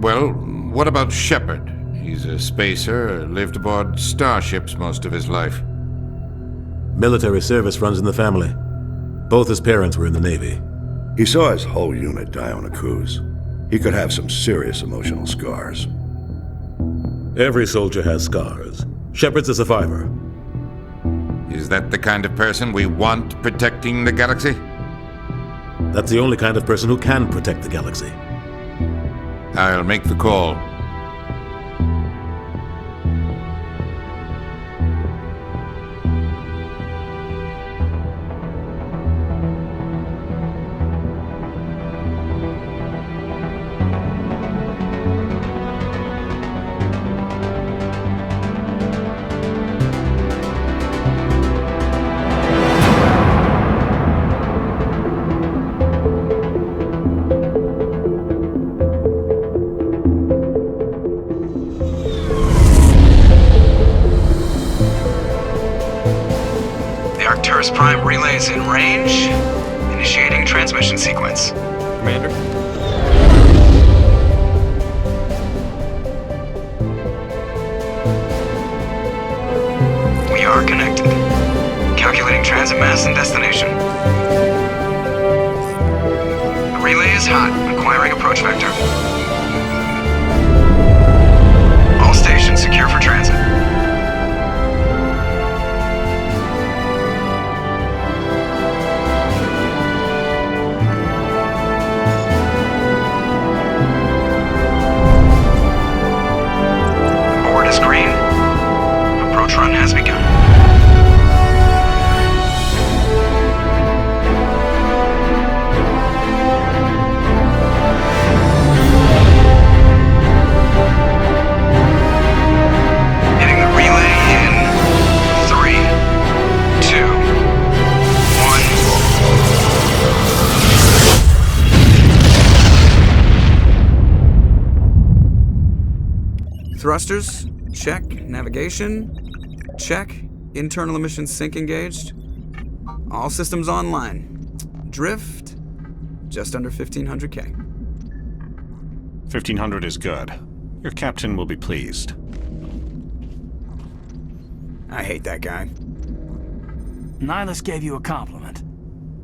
Well, what about Shepard? He's a spacer, lived aboard starships most of his life. Military service runs in the family. Both his parents were in the Navy. He saw his whole unit die on a cruise. He could have some serious emotional scars. Every soldier has scars. Shepard's a survivor. Is that the kind of person we want protecting the galaxy? That's the only kind of person who can protect the galaxy. I'll make the call. Prime relays in range. Initiating transmission sequence. Commander? We are connected. Calculating transit mass and destination. The relay is hot. Acquiring approach vector. All stations secure for transit. Green. Approach run has begun. Hitting the relay in 3, 2, 1. Thrusters. Check. Navigation. Check. Internal emissions sync engaged. All systems online. Drift. Just under 1,500K. 1,500 is good. Your captain will be pleased. I hate that guy. Nihilus gave you a compliment.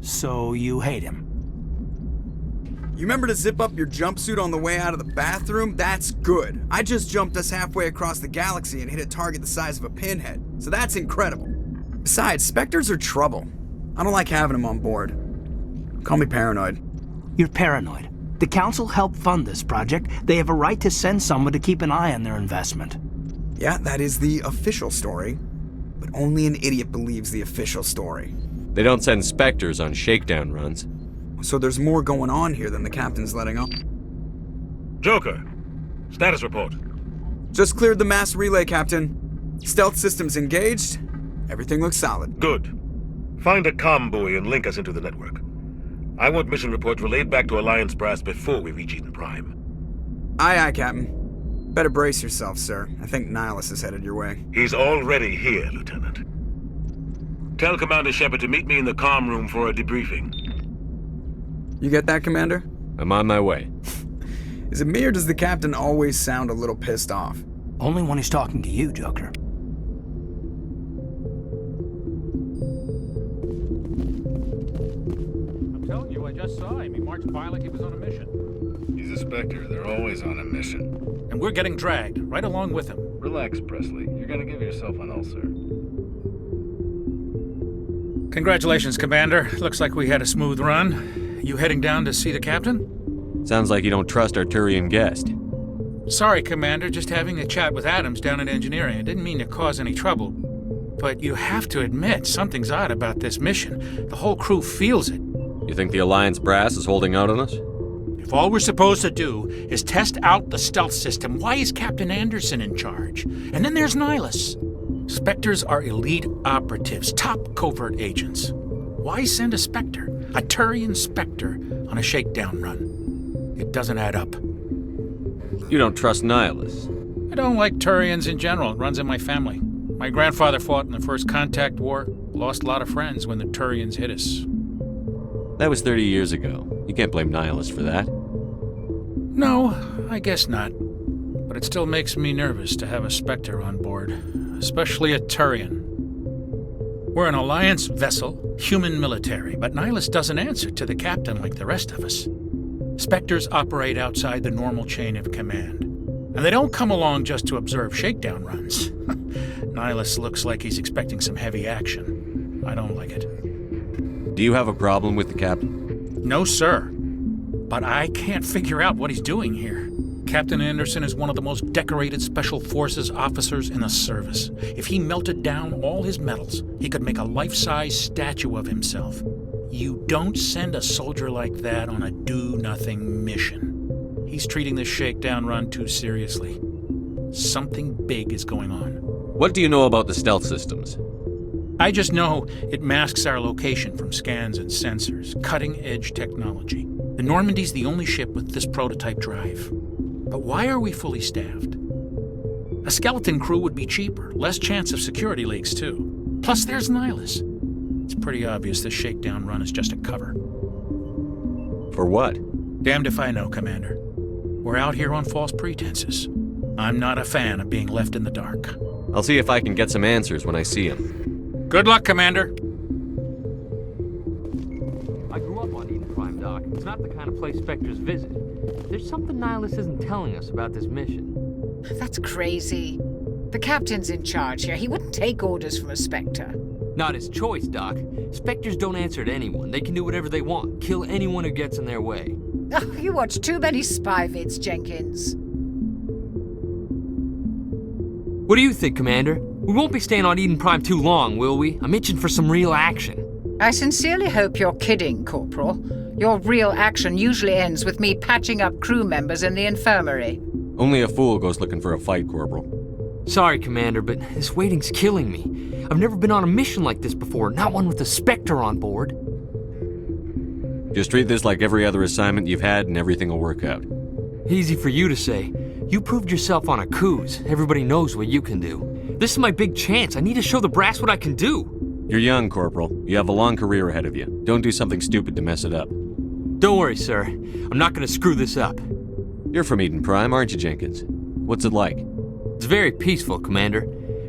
So you hate him. You remember to zip up your jumpsuit on the way out of the bathroom? That's good. I just jumped us halfway across the galaxy and hit a target the size of a pinhead. So that's incredible. Besides, Spectres are trouble. I don't like having them on board. Call me paranoid. You're paranoid. The Council helped fund this project. They have a right to send someone to keep an eye on their investment. Yeah, that is the official story. But only an idiot believes the official story. They don't send Spectres on shakedown runs. So there's more going on here than the captain's letting on. Joker, status report. Just cleared the mass relay, Captain. Stealth systems engaged. Everything looks solid. Good. Find a comm buoy and link us into the network. I want mission reports relayed back to Alliance Brass before we reach Eden Prime. Aye, aye, Captain. Better brace yourself, sir. I think Nihilus is headed your way. He's already here, Lieutenant. Tell Commander Shepard to meet me in the comm room for a debriefing. You get that, Commander? I'm on my way. Is it me or does the captain always sound a little pissed off? Only when he's talking to you, Joker. I'm telling you, I just saw him. He marched by like he was on a mission. He's a Spectre. They're always on a mission. And we're getting dragged, right along with him. Relax, Presley. You're gonna give yourself an ulcer. Congratulations, Commander. Looks like we had a smooth run. You heading down to see the captain? Sounds like you don't trust our Turian guest. Sorry, Commander. Just having a chat with Adams down at engineering. I didn't mean to cause any trouble. But you have to admit, something's odd about this mission. The whole crew feels it. You think the Alliance brass is holding out on us? If all we're supposed to do is test out the stealth system, why is Captain Anderson in charge? And then there's Nihilus. Spectres are elite operatives, top covert agents. Why send a Spectre, a Turian Spectre, on a shakedown run? It doesn't add up. You don't trust Nihilus? I don't like Turians in general. It runs in my family. My grandfather fought in the First Contact War, lost a lot of friends when the Turians hit us. That was 30 years ago. You can't blame Nihilus for that. No, I guess not. But it still makes me nervous to have a Spectre on board, especially a Turian. We're an Alliance vessel, human military, but Nihilus doesn't answer to the captain like the rest of us. Spectres operate outside the normal chain of command. And they don't come along just to observe shakedown runs. Nihilus looks like he's expecting some heavy action. I don't like it. Do you have a problem with the captain? No, sir. But I can't figure out what he's doing here. Captain Anderson is one of the most decorated Special Forces officers in the service. If he melted down all his medals, he could make a life-size statue of himself. You don't send a soldier like that on a do-nothing mission. He's treating this shakedown run too seriously. Something big is going on. What do you know about the stealth systems? I just know it masks our location from scans and sensors. Cutting-edge technology. The Normandy's the only ship with this prototype drive. But why are we fully staffed? A skeleton crew would be cheaper, less chance of security leaks too. Plus there's Nihilus. It's pretty obvious this shakedown run is just a cover. For what? Damned if I know, Commander. We're out here on false pretenses. I'm not a fan of being left in the dark. I'll see if I can get some answers when I see him. Good luck, Commander. I grew up on Eden Prime, Doc. It's not the kind of place Spectres visit. There's something Nihilus isn't telling us about this mission. That's crazy. The captain's in charge here. He wouldn't take orders from a Spectre. Not his choice, Doc. Spectres don't answer to anyone. They can do whatever they want. Kill anyone who gets in their way. Oh, you watch too many spy vids, Jenkins. What do you think, Commander? We won't be staying on Eden Prime too long, will we? I'm itching for some real action. I sincerely hope you're kidding, Corporal. Your real action usually ends with me patching up crew members in the infirmary. Only a fool goes looking for a fight, Corporal. Sorry, Commander, but this waiting's killing me. I've never been on a mission like this before, not one with a Spectre on board. Just treat this like every other assignment you've had and everything will work out. Easy for you to say. You proved yourself on a cruise. Everybody knows what you can do. This is my big chance. I need to show the brass what I can do. You're young, Corporal. You have a long career ahead of you. Don't do something stupid to mess it up. Don't worry, sir. I'm not going to screw this up. You're from Eden Prime, aren't you, Jenkins? What's it like? It's very peaceful, Commander.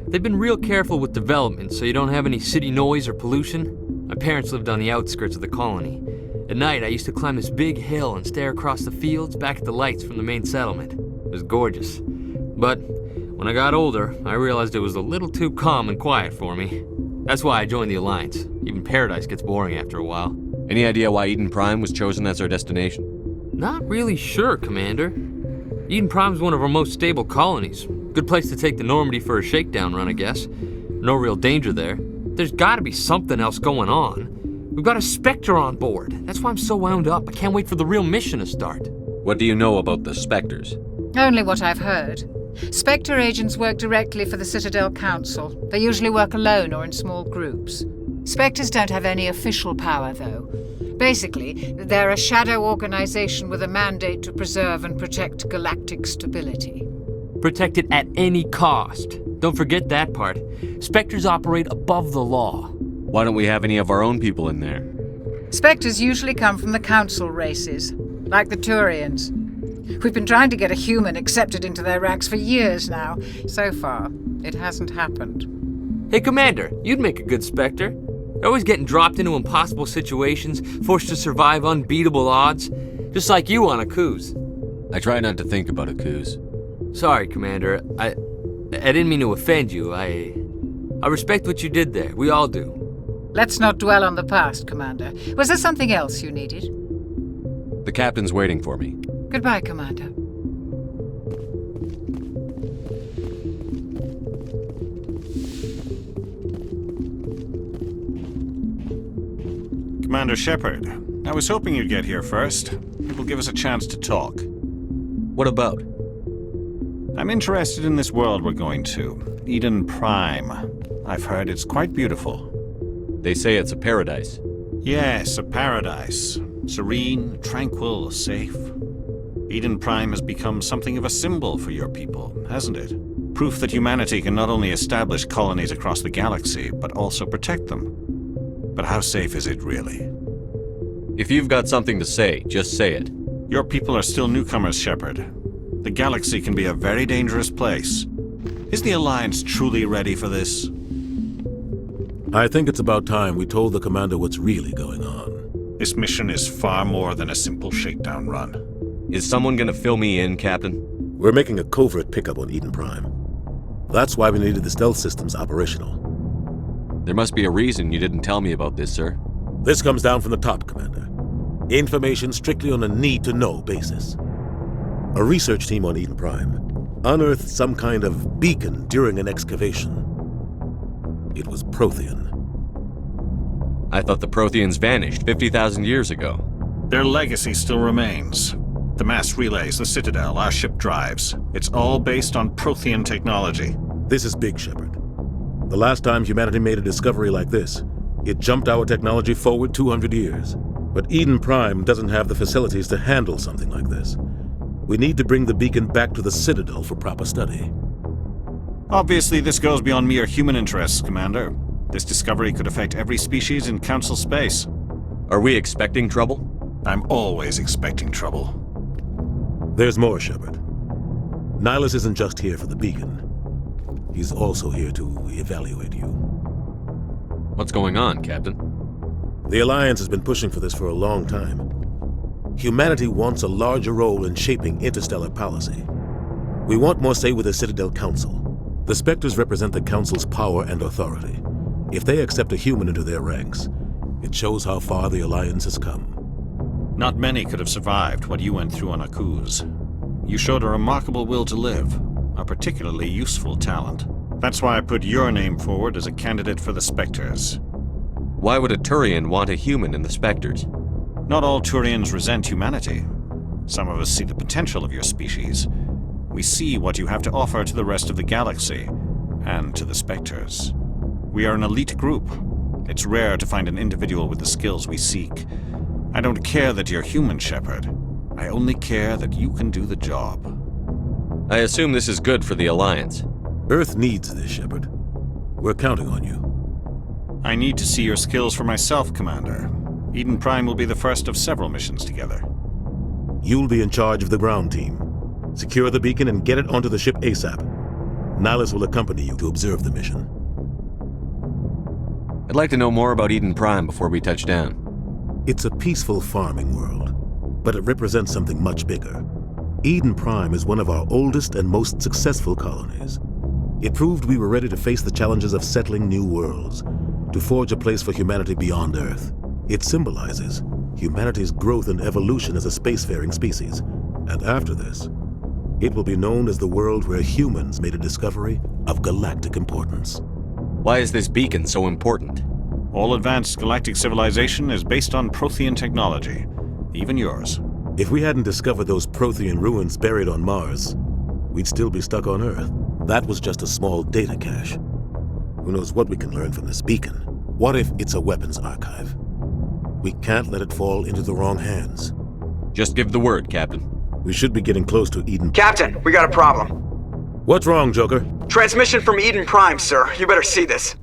They've been real careful with development, so you don't have any city noise or pollution. My parents lived on the outskirts of the colony. At night, I used to climb this big hill and stare across the fields back at the lights from the main settlement. It was gorgeous. But when I got older, I realized it was a little too calm and quiet for me. That's why I joined the Alliance. Even Paradise gets boring after a while. Any idea why Eden Prime was chosen as our destination? Not really sure, Commander. Eden Prime's one of our most stable colonies. Good place to take the Normandy for a shakedown run, I guess. No real danger there. There's gotta be something else going on. We've got a Spectre on board. That's why I'm so wound up. I can't wait for the real mission to start. What do you know about the Spectres? Only what I've heard. Spectre agents work directly for the Citadel Council. They usually work alone or in small groups. Spectres don't have any official power, though. Basically, they're a shadow organization with a mandate to preserve and protect galactic stability. Protect it at any cost. Don't forget that part. Spectres operate above the law. Why don't we have any of our own people in there? Spectres usually come from the Council races, like the Turians. We've been trying to get a human accepted into their ranks for years now. So far, it hasn't happened. Hey, Commander, you'd make a good Spectre. They're always getting dropped into impossible situations, forced to survive unbeatable odds. Just like you on a cruise. I try not to think about a cruise. Sorry, Commander. I didn't mean to offend you. I respect what you did there. We all do. Let's not dwell on the past, Commander. Was there something else you needed? The captain's waiting for me. Goodbye, Commander. Commander Shepard, I was hoping you'd get here first. It will give us a chance to talk. What about? I'm interested in this world we're going to, Eden Prime. I've heard it's quite beautiful. They say it's a paradise. Yes, a paradise. Serene, tranquil, safe. Eden Prime has become something of a symbol for your people, hasn't it? Proof that humanity can not only establish colonies across the galaxy, but also protect them. But how safe is it really? If you've got something to say, just say it. Your people are still newcomers, Shepard. The galaxy can be a very dangerous place. Is the Alliance truly ready for this? I think it's about time we told the Commander what's really going on. This mission is far more than a simple shakedown run. Is someone gonna fill me in, Captain? We're making a covert pickup on Eden Prime. That's why we needed the stealth systems operational. There must be a reason you didn't tell me about this, sir. This comes down from the top, Commander. Information strictly on a need-to-know basis. A research team on Eden Prime unearthed some kind of beacon during an excavation. It was Prothean. I thought the Protheans vanished 50,000 years ago. Their legacy still remains. The mass relays, the Citadel, our ship drives. It's all based on Prothean technology. This is big, Shepard. The last time humanity made a discovery like this, it jumped our technology forward 200 years. But Eden Prime doesn't have the facilities to handle something like this. We need to bring the beacon back to the Citadel for proper study. Obviously, this goes beyond mere human interests, Commander. This discovery could affect every species in Council space. Are we expecting trouble? I'm always expecting trouble. There's more, Shepard. Nihilus isn't just here for the beacon. He's also here to evaluate you. What's going on, Captain? The Alliance has been pushing for this for a long time. Humanity wants a larger role in shaping interstellar policy. We want more say with the Citadel Council. The Spectres represent the Council's power and authority. If they accept a human into their ranks, it shows how far the Alliance has come. Not many could have survived what you went through on Akuz. You showed a remarkable will to live, a particularly useful talent. That's why I put your name forward as a candidate for the Spectres. Why would a Turian want a human in the Spectres? Not all Turians resent humanity. Some of us see the potential of your species. We see what you have to offer to the rest of the galaxy, and to the Spectres. We are an elite group. It's rare to find an individual with the skills we seek. I don't care that you're human, Shepard. I only care that you can do the job. I assume this is good for the Alliance. Earth needs this, Shepard. We're counting on you. I need to see your skills for myself, Commander. Eden Prime will be the first of several missions together. You'll be in charge of the ground team. Secure the beacon and get it onto the ship ASAP. Nihilus will accompany you to observe the mission. I'd like to know more about Eden Prime before we touch down. It's a peaceful farming world, but it represents something much bigger. Eden Prime is one of our oldest and most successful colonies. It proved we were ready to face the challenges of settling new worlds, to forge a place for humanity beyond Earth. It symbolizes humanity's growth and evolution as a spacefaring species. And after this, it will be known as the world where humans made a discovery of galactic importance. Why is this beacon so important? All advanced galactic civilization is based on Prothean technology, even yours. If we hadn't discovered those Prothean ruins buried on Mars, we'd still be stuck on Earth. That was just a small data cache. Who knows what we can learn from this beacon? What if it's a weapons archive? We can't let it fall into the wrong hands. Just give the word, Captain. We should be getting close to Eden. Captain, we got a problem. What's wrong, Joker? Transmission from Eden Prime, sir. You better see this.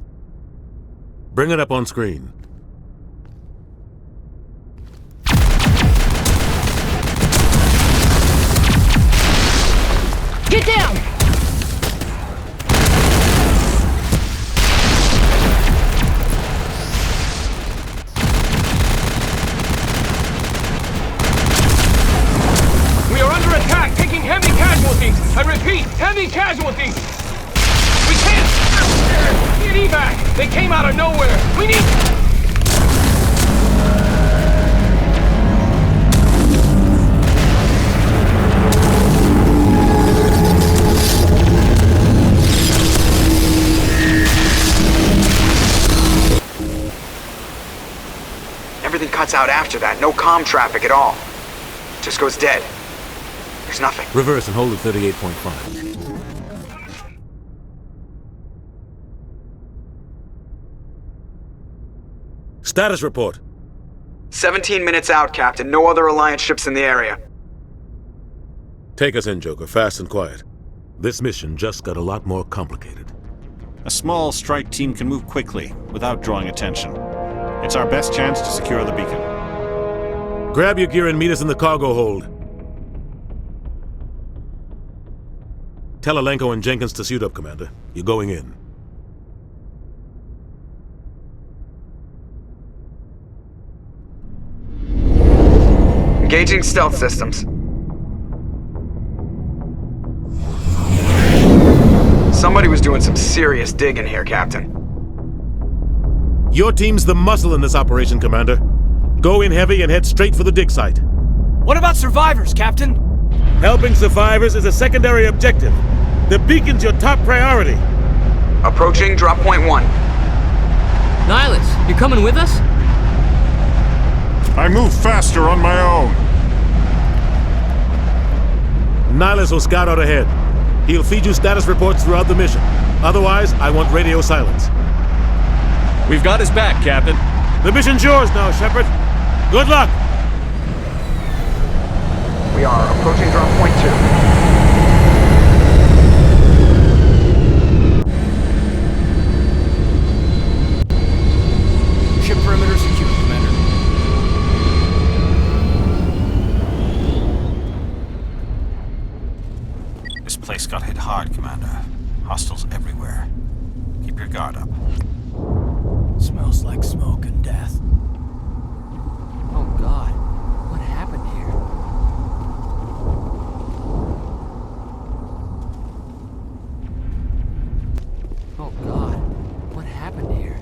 Bring it up on screen. Get down! We are under attack, taking heavy casualties. I repeat, heavy casualties. We can't get evac. They came out of nowhere. We need... Everything cuts out after that. No comm traffic at all. Just goes dead. There's nothing. Reverse and hold at 38.5. Status report. 17 minutes out, Captain. No other Alliance ships in the area. Take us in, Joker, fast and quiet. This mission just got a lot more complicated. A small strike team can move quickly, without drawing attention. It's our best chance to secure the beacon. Grab your gear and meet us in the cargo hold. Tell Alenko and Jenkins to suit up, Commander. You're going in. Engaging stealth systems. Somebody was doing some serious digging here, Captain. Your team's the muscle in this operation, Commander. Go in heavy and head straight for the dig site. What about survivors, Captain? Helping survivors is a secondary objective. The beacon's your top priority. Approaching drop point 1. Nihilus, you coming with us? I move faster on my own. Nihilus will scout out ahead. He'll feed you status reports throughout the mission. Otherwise, I want radio silence. We've got his back, Captain. The mission's yours now, Shepard. Good luck! We are approaching drop point 2. Ship perimeter secure, Commander. This place got hit hard, Commander. Hostiles everywhere. Keep your guard up. Smells like smoke and death. Oh God, what happened here? Oh God, what happened here?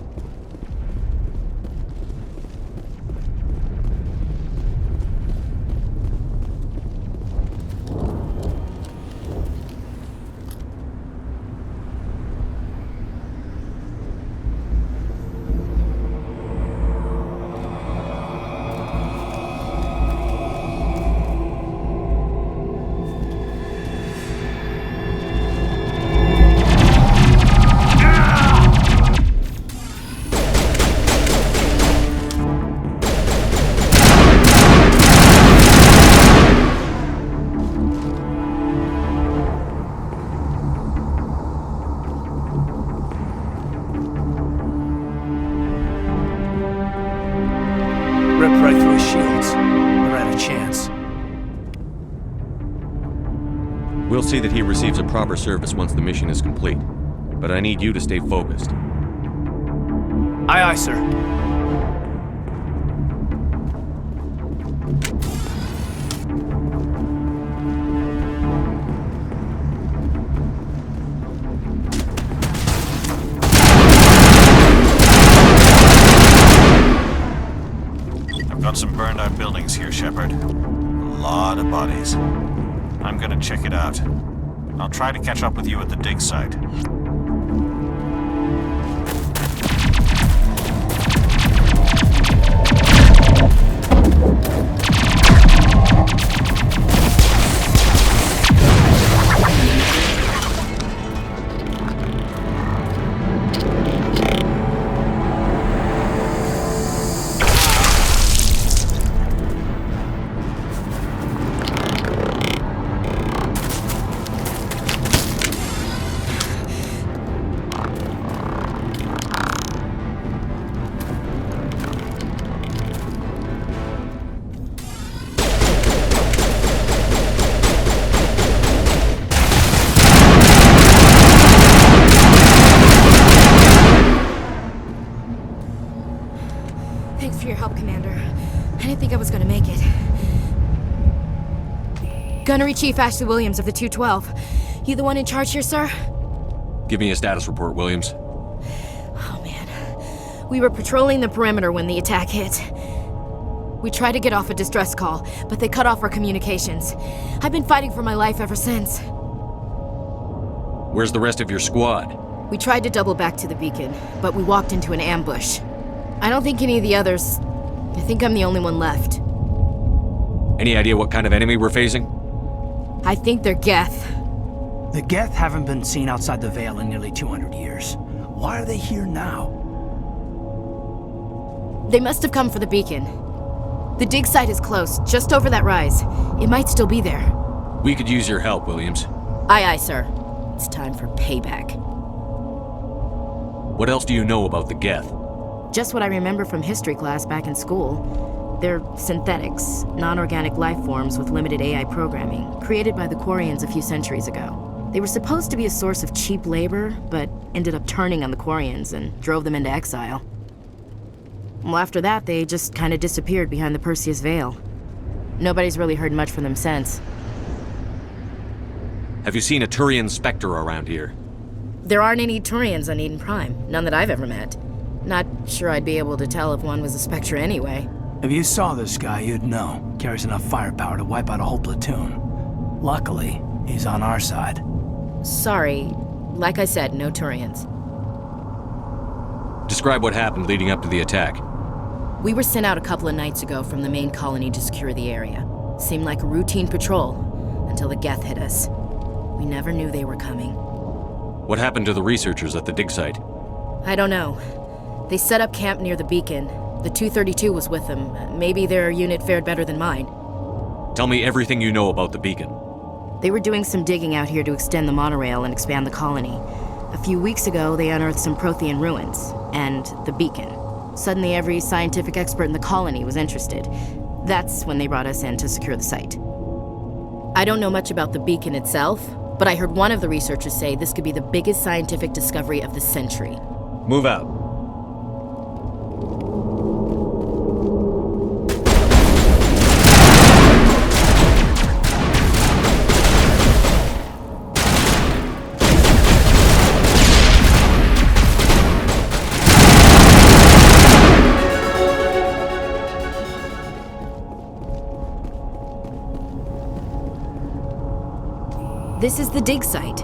Ripped right through his shields. We're at a chance. We'll see that he receives a proper service once the mission is complete. But I need you to stay focused. Aye, aye, sir. Got some burned out buildings here, Shepard. A lot of bodies. I'm gonna check it out. I'll try to catch up with you at the dig site. Thanks for your help, Commander. I didn't think I was gonna make it. Gunnery Chief Ashley Williams of the 212. You the one in charge here, sir? Give me a status report, Williams. Oh, man. We were patrolling the perimeter when the attack hit. We tried to get off a distress call, but they cut off our communications. I've been fighting for my life ever since. Where's the rest of your squad? We tried to double back to the beacon, but we walked into an ambush. I don't think any of the others... I think I'm the only one left. Any idea what kind of enemy we're facing? I think they're Geth. The Geth haven't been seen outside the Veil in nearly 200 years. Why are they here now? They must have come for the beacon. The dig site is close, just over that rise. It might still be there. We could use your help, Williams. Aye, aye, sir. It's time for payback. What else do you know about the Geth? Just what I remember from history class back in school. They're synthetics, non-organic life forms with limited AI programming, created by the Quarians a few centuries ago. They were supposed to be a source of cheap labor, but ended up turning on the Quarians and drove them into exile. Well, after that, they just kind of disappeared behind the Perseus Veil. Nobody's really heard much from them since. Have you seen a Turian Spectre around here? There aren't any Turians on Eden Prime, none that I've ever met. Not sure I'd be able to tell if one was a Spectre anyway. If you saw this guy, you'd know. Carries enough firepower to wipe out a whole platoon. Luckily, he's on our side. Sorry, like I said, no Turians. Describe what happened leading up to the attack. We were sent out a couple of nights ago from the main colony to secure the area. Seemed like a routine patrol, until the Geth hit us. We never knew they were coming. What happened to the researchers at the dig site? I don't know. They set up camp near the beacon. The 232 was with them. Maybe their unit fared better than mine. Tell me everything you know about the beacon. They were doing some digging out here to extend the monorail and expand the colony. A few weeks ago, they unearthed some Prothean ruins, and the beacon. Suddenly, every scientific expert in the colony was interested. That's when they brought us in to secure the site. I don't know much about the beacon itself, but I heard one of the researchers say this could be the biggest scientific discovery of the century. Move out. This is the dig site.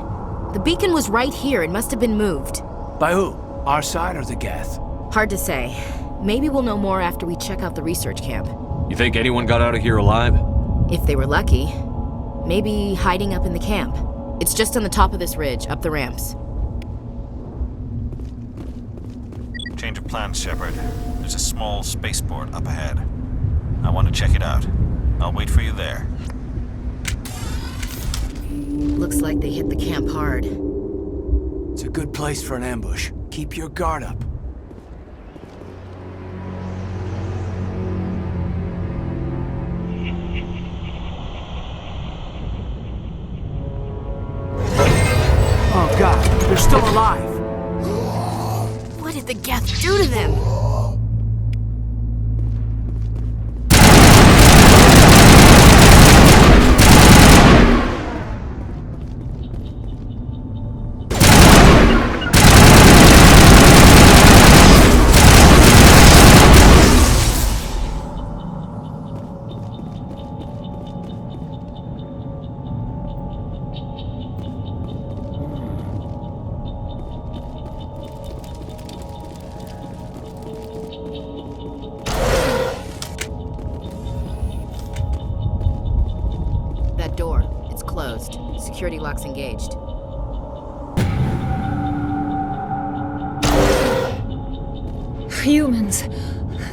The beacon was right here. It must have been moved. By who? Our side or the Geth? Hard to say. Maybe we'll know more after we check out the research camp. You think anyone got out of here alive? If they were lucky. Maybe hiding up in the camp. It's just on the top of this ridge, up the ramps. Change of plans, Shepard. There's a small spaceport up ahead. I want to check it out. I'll wait for you there. Looks like they hit the camp hard. It's a good place for an ambush. Keep your guard up. Oh God, they're still alive! What did the Geth do to them? Security lock's engaged. Humans.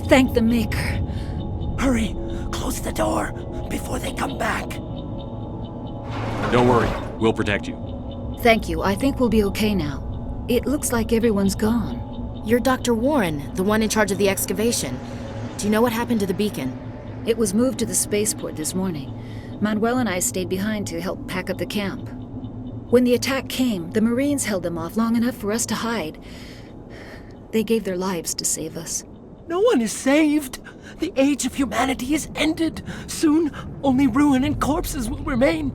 Thank the Maker. Hurry! Close the door before they come back. Don't worry. We'll protect you. Thank you. I think we'll be okay now. It looks like everyone's gone. You're Dr. Warren, the one in charge of the excavation. Do you know what happened to the beacon? It was moved to the spaceport this morning. Manuel and I stayed behind to help pack up the camp. When the attack came, the Marines held them off long enough for us to hide. They gave their lives to save us. No one is saved. The age of humanity is ended. Soon, only ruin and corpses will remain.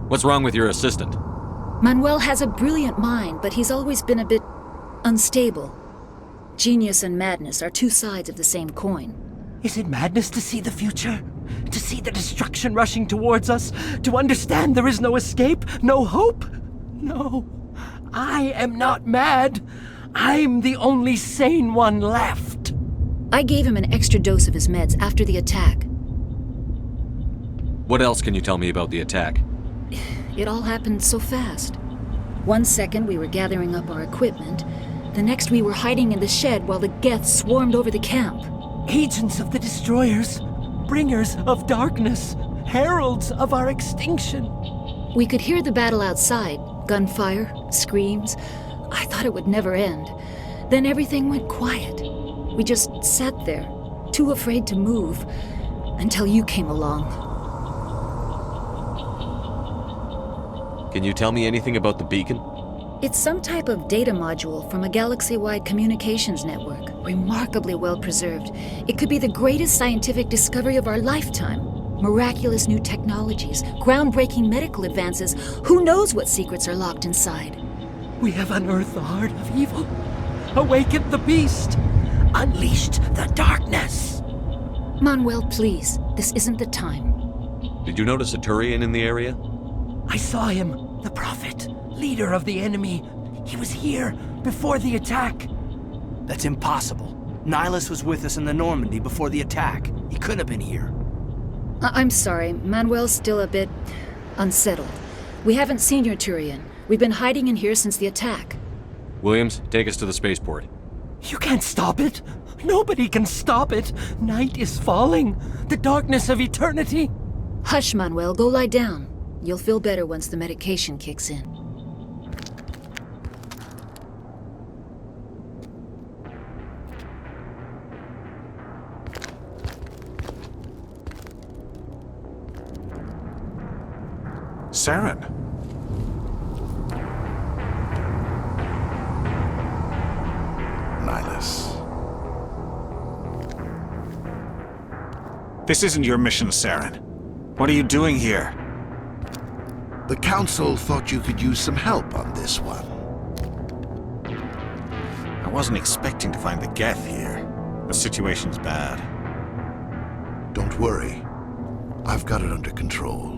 What's wrong with your assistant? Manuel has a brilliant mind, but he's always been a bit unstable. Genius and madness are two sides of the same coin. Is it madness to see the future? To see the destruction rushing towards us? To understand there is no escape? No hope? No. I am not mad. I'm the only sane one left. I gave him an extra dose of his meds after the attack. What else can you tell me about the attack? It all happened so fast. 1 second we were gathering up our equipment. The next we were hiding in the shed while the Geth swarmed over the camp. Agents of the Destroyers. Bringers of darkness, heralds of our extinction. We could hear the battle outside, gunfire, screams. I thought it would never end. Then everything went quiet. We just sat there, too afraid to move, until you came along. Can you tell me anything about the beacon? It's some type of data module from a galaxy-wide communications network, remarkably well preserved. It could be the greatest scientific discovery of our lifetime. Miraculous new technologies, groundbreaking medical advances. Who knows what secrets are locked inside? We have unearthed the heart of evil, awakened the beast, unleashed the darkness. Manuel, please, this isn't the time. Did you notice a Turian in the area? I saw him, the prophet, leader of the enemy. He was here before the attack. That's impossible. Nihilus was with us in the Normandy before the attack. He couldn't have been here. I'm sorry, Manuel's still a bit unsettled. We haven't seen your Turian. We've been hiding in here since the attack. Williams, take us to the spaceport. You can't stop it. Nobody can stop it. Night is falling. The darkness of eternity. Hush, Manuel. Go lie down. You'll feel better once the medication kicks in. Saren. Nihilus. This isn't your mission, Saren. What are you doing here? The Council thought you could use some help on this one. I wasn't expecting to find the Geth here. The situation's bad. Don't worry. I've got it under control.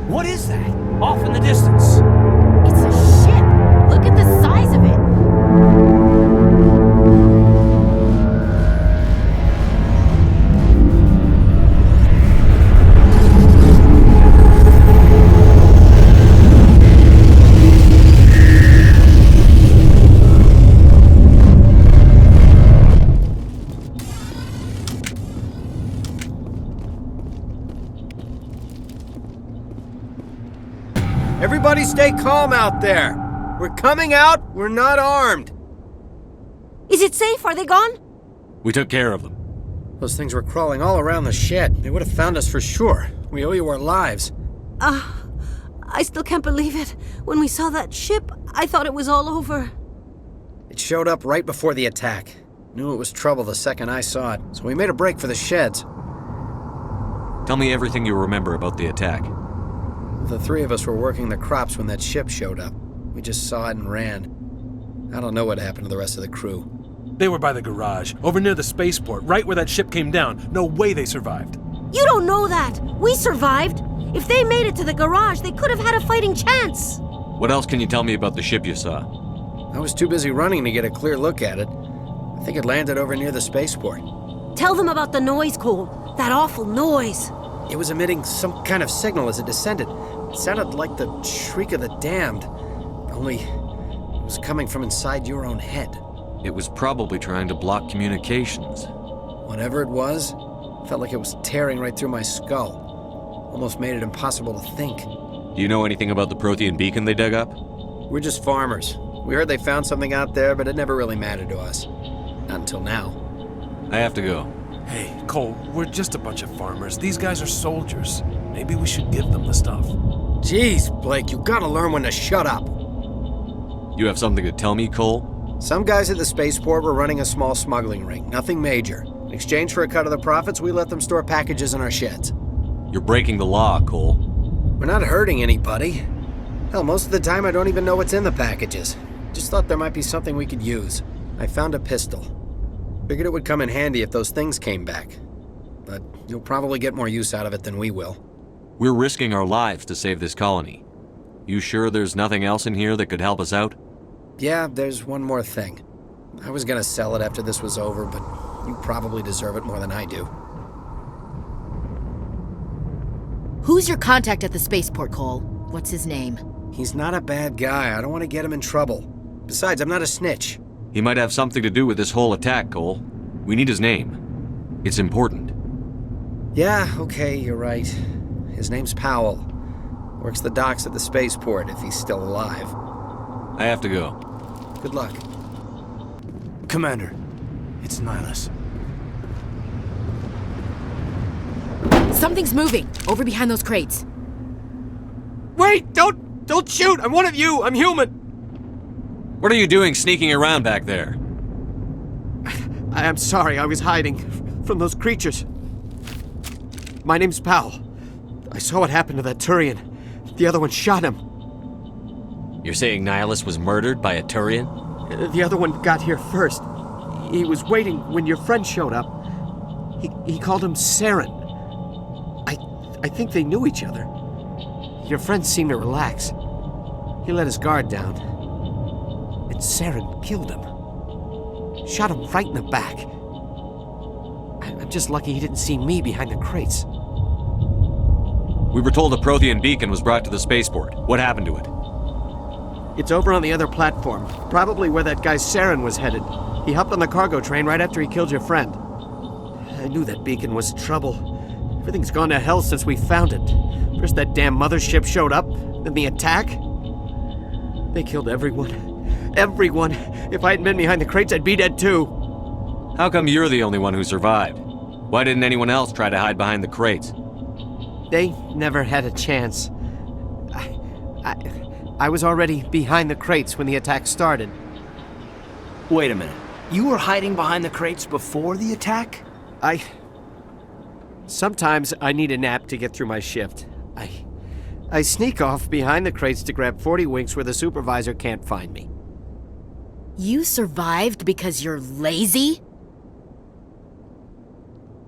What is that? Off in the distance. It's a ship! Look at the size of it! Everybody stay calm out there. We're coming out, we're not armed. Is it safe? Are they gone? We took care of them. Those things were crawling all around the shed. They would have found us for sure. We owe you our lives. I still can't believe it. When we saw that ship, I thought it was all over. It showed up right before the attack. Knew it was trouble the second I saw it, so we made a break for the sheds. Tell me everything you remember about the attack. The three of us were working the crops when that ship showed up. We just saw it and ran. I don't know what happened to the rest of the crew. They were by the garage, over near the spaceport, right where that ship came down. No way they survived. You don't know that. We survived. If they made it to the garage, they could have had a fighting chance. What else can you tell me about the ship you saw? I was too busy running to get a clear look at it. I think it landed over near the spaceport. Tell them about the noise, Cole. That awful noise. It was emitting some kind of signal as it descended. It sounded like the shriek of the damned. Only it was coming from inside your own head. It was probably trying to block communications. Whatever it was, felt like it was tearing right through my skull. Almost made it impossible to think. Do you know anything about the Prothean beacon they dug up? We're just farmers. We heard they found something out there, but it never really mattered to us. Not until now. I have to go. Hey, Cole, we're just a bunch of farmers. These guys are soldiers. Maybe we should give them the stuff. Jeez, Blake, you gotta learn when to shut up. You have something to tell me, Cole? Some guys at the spaceport were running a small smuggling ring, nothing major. In exchange for a cut of the profits, we let them store packages in our sheds. You're breaking the law, Cole. We're not hurting anybody. Hell, most of the time I don't even know what's in the packages. Just thought there might be something we could use. I found a pistol. Figured it would come in handy if those things came back. But you'll probably get more use out of it than we will. We're risking our lives to save this colony. You sure there's nothing else in here that could help us out? Yeah, there's one more thing. I was gonna sell it after this was over, but you probably deserve it more than I do. Who's your contact at the spaceport, Cole? What's his name? He's not a bad guy. I don't want to get him in trouble. Besides, I'm not a snitch. He might have something to do with this whole attack, Cole. We need his name. It's important. Yeah, okay, you're right. His name's Powell. Works the docks at the spaceport if he's still alive. I have to go. Good luck. Commander, it's Nihilus. Something's moving, over behind those crates. Wait! Don't shoot! I'm one of you! I'm human! What are you doing sneaking around back there? I'm sorry, I was hiding from those creatures. My name's Powell. I saw what happened to that Turian. The other one shot him. You're saying Nihilus was murdered by a Turian? The other one got here first. He was waiting when your friend showed up. He called him Saren. I think they knew each other. Your friend seemed to relax. He let his guard down. And Saren killed him. Shot him right in the back. I'm just lucky he didn't see me behind the crates. We were told a Prothean beacon was brought to the spaceport. What happened to it? It's over on the other platform. Probably where that guy Saren was headed. He hopped on the cargo train right after he killed your friend. I knew that beacon was trouble. Everything's gone to hell since we found it. First that damn mothership showed up, then the attack. They killed everyone. Everyone. If I hadn't been behind the crates, I'd be dead too. How come you're the only one who survived? Why didn't anyone else try to hide behind the crates? They never had a chance. I was already behind the crates when the attack started. Wait a minute. You were hiding behind the crates before the attack? Sometimes I need a nap to get through my shift. I sneak off behind the crates to grab 40 winks where the supervisor can't find me. You survived because you're lazy?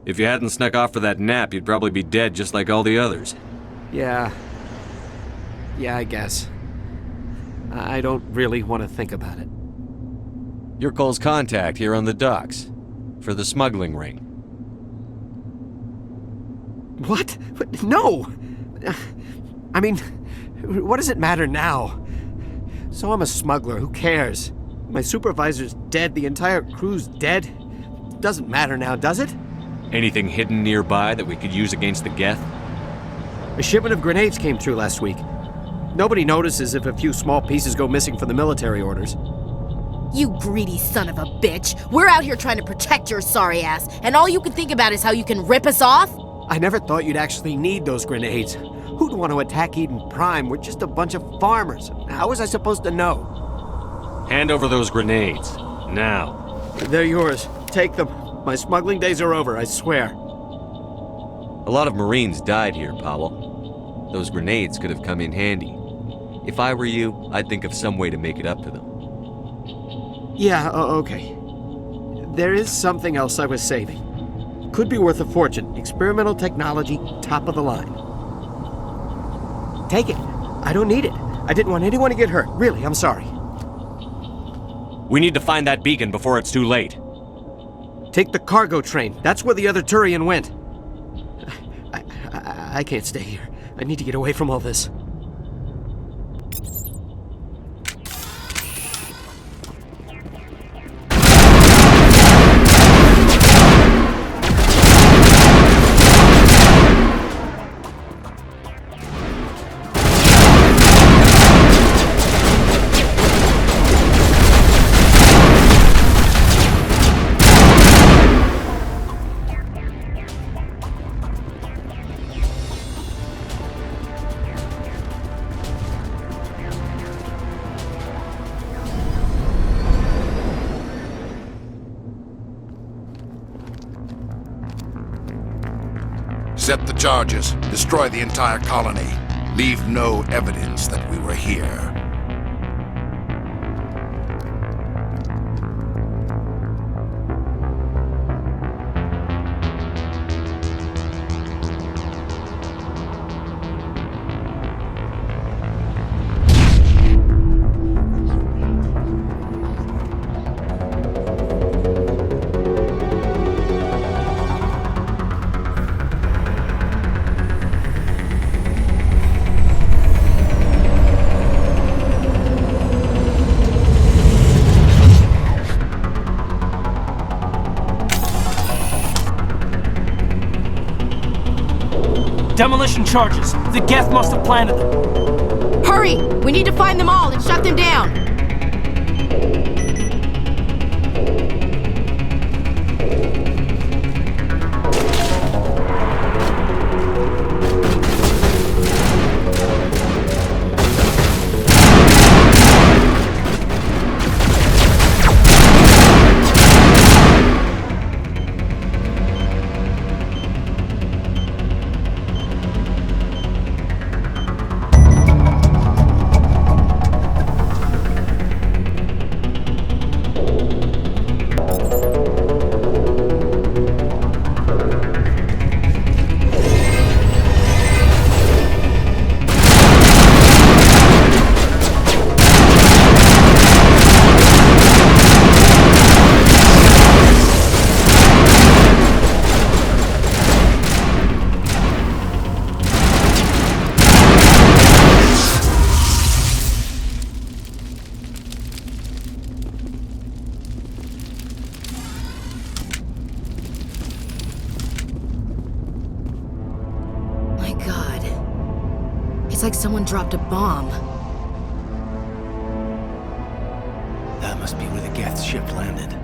If you hadn't snuck off for that nap, you'd probably be dead just like all the others. Yeah, I guess. I don't really want to think about it. You're Cole's contact here on the docks. For the smuggling ring. What? No! I mean, what does it matter now? So I'm a smuggler, who cares? My supervisor's dead, the entire crew's dead. Doesn't matter now, does it? Anything hidden nearby that we could use against the Geth? A shipment of grenades came through last week. Nobody notices if a few small pieces go missing from the military orders. You greedy son of a bitch! We're out here trying to protect your sorry ass, and all you can think about is how you can rip us off? I never thought you'd actually need those grenades. Who'd want to attack Eden Prime? We're just a bunch of farmers. How was I supposed to know? Hand over those grenades. Now. They're yours. Take them. My smuggling days are over, I swear. A lot of Marines died here, Powell. Those grenades could have come in handy. If I were you, I'd think of some way to make it up to them. Yeah, okay. There is something else I was saving. Could be worth a fortune. Experimental technology, top of the line. Take it. I don't need it. I didn't want anyone to get hurt. Really, I'm sorry. We need to find that beacon before it's too late. Take the cargo train. That's where the other Turian went. I can't stay here. I need to get away from all this. Set the charges. Destroy the entire colony. Leave no evidence that we were here. Demolition charges. The Geth must have planted them. Hurry! We need to find them all and shut them down! It's like someone dropped a bomb. That must be where the Geth ship landed.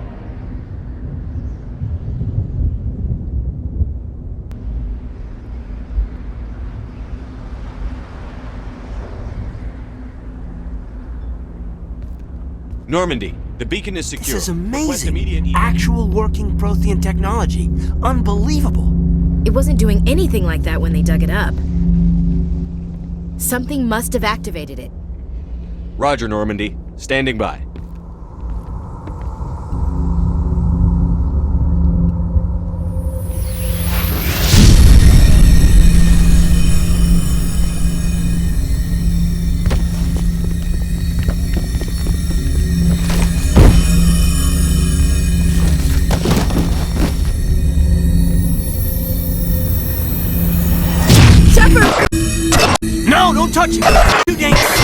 Normandy, the beacon is secure. This is Request immediate amazing. Actual working Prothean technology. Unbelievable. It wasn't doing anything like that when they dug it up. Something must have activated it. Roger, Normandy. Standing by. No, don't touch it! Too dangerous!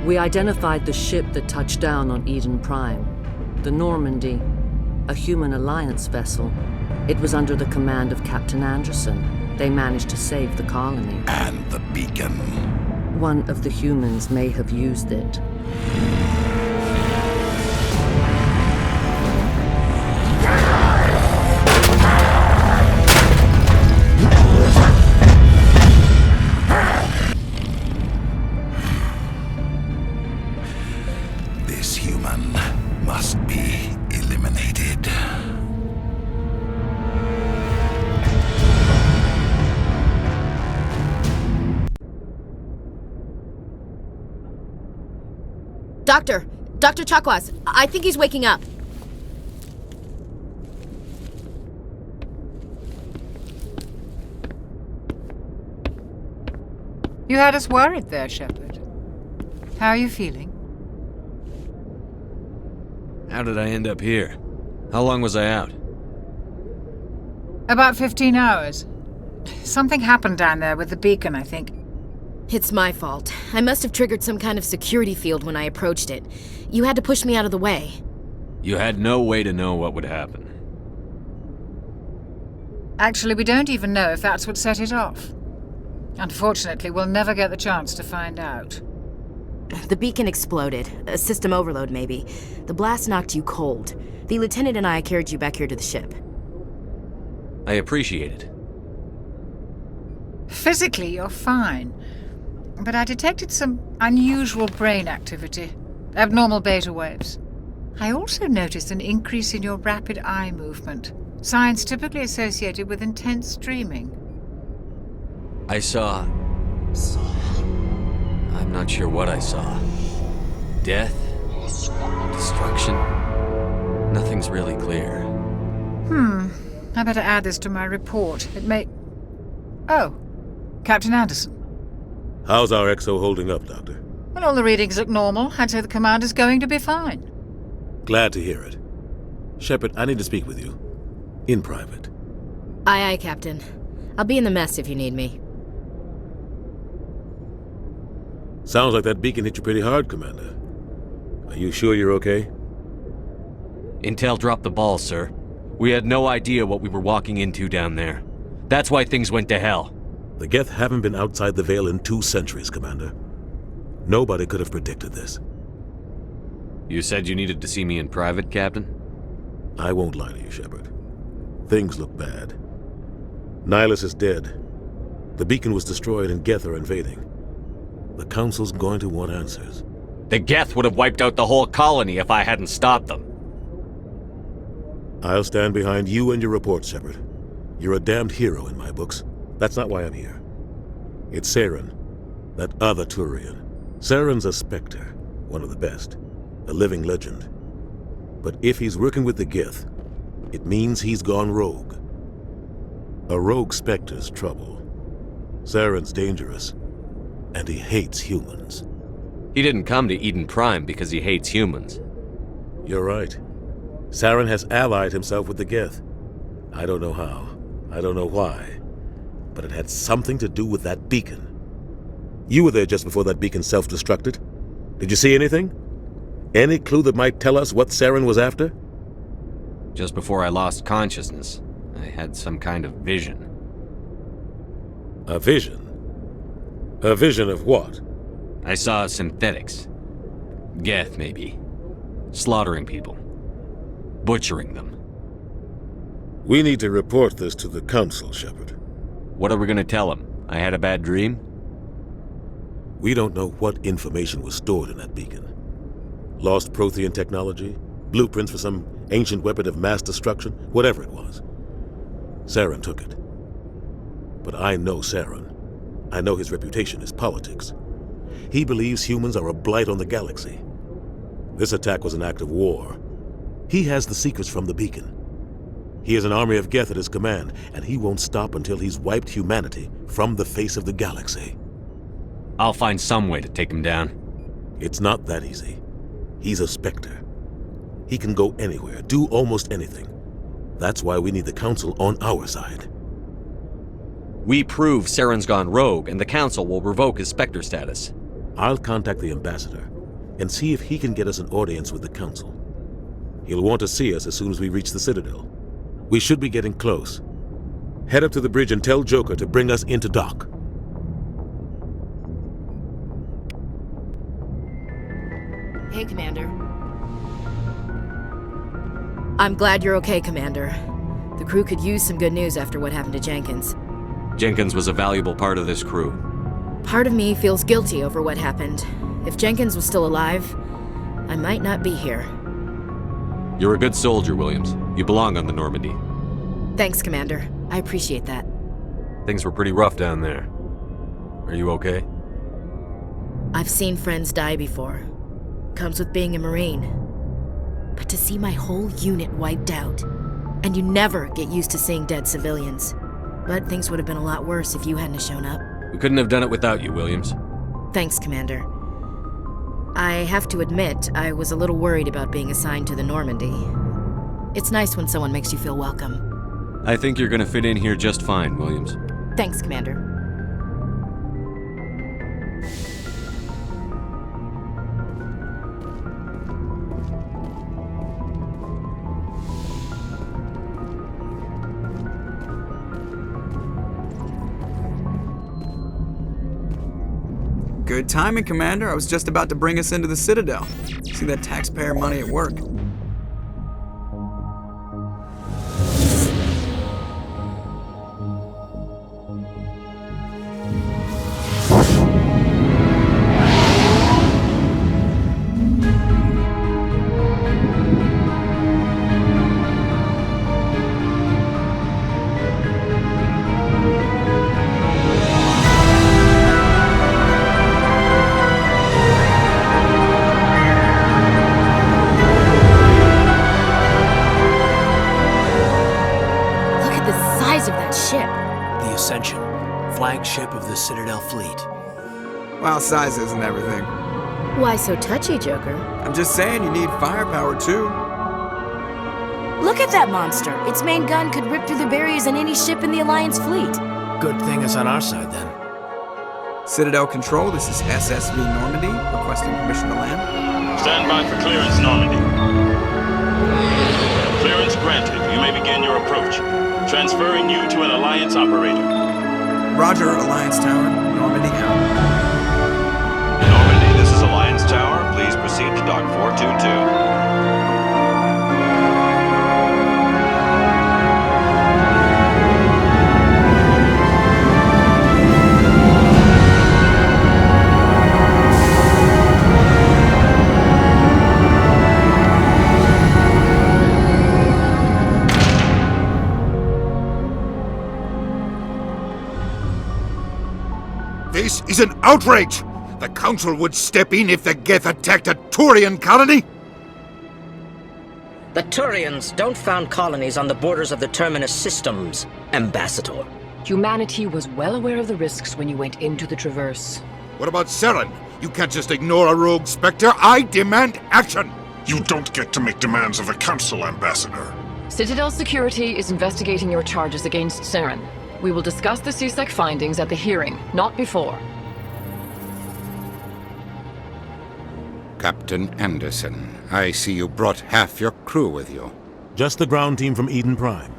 We identified the ship that touched down on Eden Prime, the Normandy, a human alliance vessel. It was under the command of Captain Anderson. They managed to save the colony. And the beacon. One of the humans may have used it. This human must be eliminated. Dr. Chakwas, I think he's waking up. You had us worried there, Shepard. How are you feeling? How did I end up here? How long was I out? About 15 hours. Something happened down there with the beacon, I think. It's my fault. I must have triggered some kind of security field when I approached it. You had to push me out of the way. You had no way to know what would happen. Actually, we don't even know if that's what set it off. Unfortunately, we'll never get the chance to find out. The beacon exploded. A system overload, maybe. The blast knocked you cold. The lieutenant and I carried you back here to the ship. I appreciate it. Physically, you're fine. But I detected some unusual brain activity. Abnormal beta waves. I also noticed an increase in your rapid eye movement. Signs typically associated with intense dreaming. I saw... I'm not sure what I saw. Death? Destruction? Nothing's really clear. I better add this to my report. It may... Oh, Captain Anderson. How's our XO holding up, Doctor? Well, all the readings look normal. I'd say the commander's going to be fine. Glad to hear it. Shepard, I need to speak with you. In private. Aye, Captain. I'll be in the mess if you need me. Sounds like that beacon hit you pretty hard, Commander. Are you sure you're okay? Intel dropped the ball, sir. We had no idea what we were walking into down there. That's why things went to hell. The Geth haven't been outside the Veil in 2 centuries, Commander. Nobody could have predicted this. You said you needed to see me in private, Captain? I won't lie to you, Shepard. Things look bad. Nihilus is dead. The beacon was destroyed and Geth are invading. The Council's going to want answers. The Geth would have wiped out the whole colony if I hadn't stopped them. I'll stand behind you and your report, Shepard. You're a damned hero in my books. That's not why I'm here. It's Saren, that other Turian. Saren's a Spectre, one of the best, a living legend. But if he's working with the Geth, it means he's gone rogue. A rogue Spectre's trouble. Saren's dangerous, and he hates humans. He didn't come to Eden Prime because he hates humans. You're right. Saren has allied himself with the Geth. I don't know how. I don't know why. But it had something to do with that beacon. You were there just before that beacon self-destructed. Did you see anything? Any clue that might tell us what Saren was after? Just before I lost consciousness, I had some kind of vision. A vision? A vision of what? I saw synthetics. Geth, maybe. Slaughtering people. Butchering them. We need to report this to the Council, Shepard. What are we gonna tell them? I had a bad dream? We don't know what information was stored in that beacon. Lost Prothean technology? Blueprints for some ancient weapon of mass destruction? Whatever it was. Saren took it. But I know Saren. I know his reputation is politics. He believes humans are a blight on the galaxy. This attack was an act of war. He has the secrets from the beacon. He has an army of Geth at his command, and he won't stop until he's wiped humanity from the face of the galaxy. I'll find some way to take him down. It's not that easy. He's a Spectre. He can go anywhere, do almost anything. That's why we need the Council on our side. We prove Saren's gone rogue, and the Council will revoke his Spectre status. I'll contact the Ambassador and see if he can get us an audience with the Council. He'll want to see us as soon as we reach the Citadel. We should be getting close. Head up to the bridge and tell Joker to bring us into dock. Hey, Commander. I'm glad you're okay, Commander. The crew could use some good news after what happened to Jenkins. Jenkins was a valuable part of this crew. Part of me feels guilty over what happened. If Jenkins was still alive, I might not be here. You're a good soldier, Williams. You belong on the Normandy. Thanks, Commander. I appreciate that. Things were pretty rough down there. Are you okay? I've seen friends die before. Comes with being a Marine. But to see my whole unit wiped out, and you never get used to seeing dead civilians. But things would have been a lot worse if you hadn't shown up. We couldn't have done it without you, Williams. Thanks, Commander. I have to admit, I was a little worried about being assigned to the Normandy. It's nice when someone makes you feel welcome. I think you're gonna fit in here just fine, Williams. Thanks, Commander. Good timing, Commander. I was just about to bring us into the Citadel. See that taxpayer money at work. Flagship of the Citadel fleet. Well, size isn't everything. Why so touchy, Joker? I'm just saying you need firepower, too. Look at that monster. Its main gun could rip through the barriers in any ship in the Alliance fleet. Good thing it's on our side, then. Citadel Control, this is SSV Normandy, requesting permission to land. Stand by for clearance, Normandy. Clearance granted. You may begin your approach. Transferring you to an Alliance operator. Roger, Alliance Tower. Normandy out. Normandy, this is Alliance Tower. Please proceed to Dock 422. This is an outrage! The Council would step in if the Geth attacked a Turian colony? The Turians don't found colonies on the borders of the Terminus systems, Ambassador. Humanity was well aware of the risks when you went into the Traverse. What about Saren? You can't just ignore a rogue Spectre. I demand action! You don't get to make demands of the Council, Ambassador. Citadel Security is investigating your charges against Saren. We will discuss the CSEC findings at the hearing, not before. Captain Anderson, I see you brought half your crew with you. Just the ground team from Eden Prime,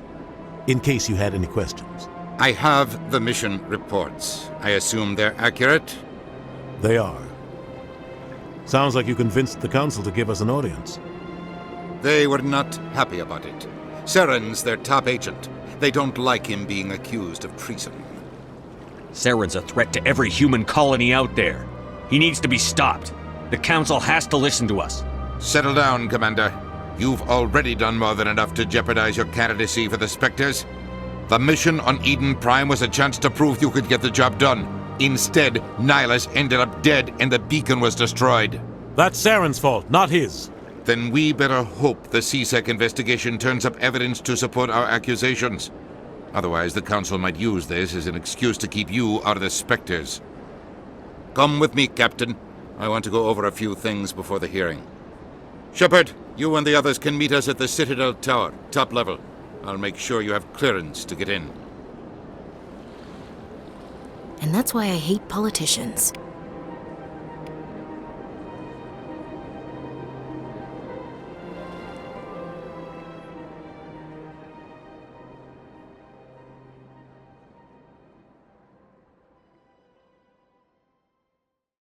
in case you had any questions. I have the mission reports. I assume they're accurate? They are. Sounds like you convinced the Council to give us an audience. They were not happy about it. Saren's their top agent. They don't like him being accused of treason. Saren's a threat to every human colony out there. He needs to be stopped. The Council has to listen to us. Settle down, Commander. You've already done more than enough to jeopardize your candidacy for the Spectres. The mission on Eden Prime was a chance to prove you could get the job done. Instead, Nihilus ended up dead and the beacon was destroyed. That's Saren's fault, not his. Then we better hope the CSEC investigation turns up evidence to support our accusations. Otherwise, the Council might use this as an excuse to keep you out of the Spectres. Come with me, Captain. I want to go over a few things before the hearing. Shepard, you and the others can meet us at the Citadel Tower, top level. I'll make sure you have clearance to get in. And that's why I hate politicians.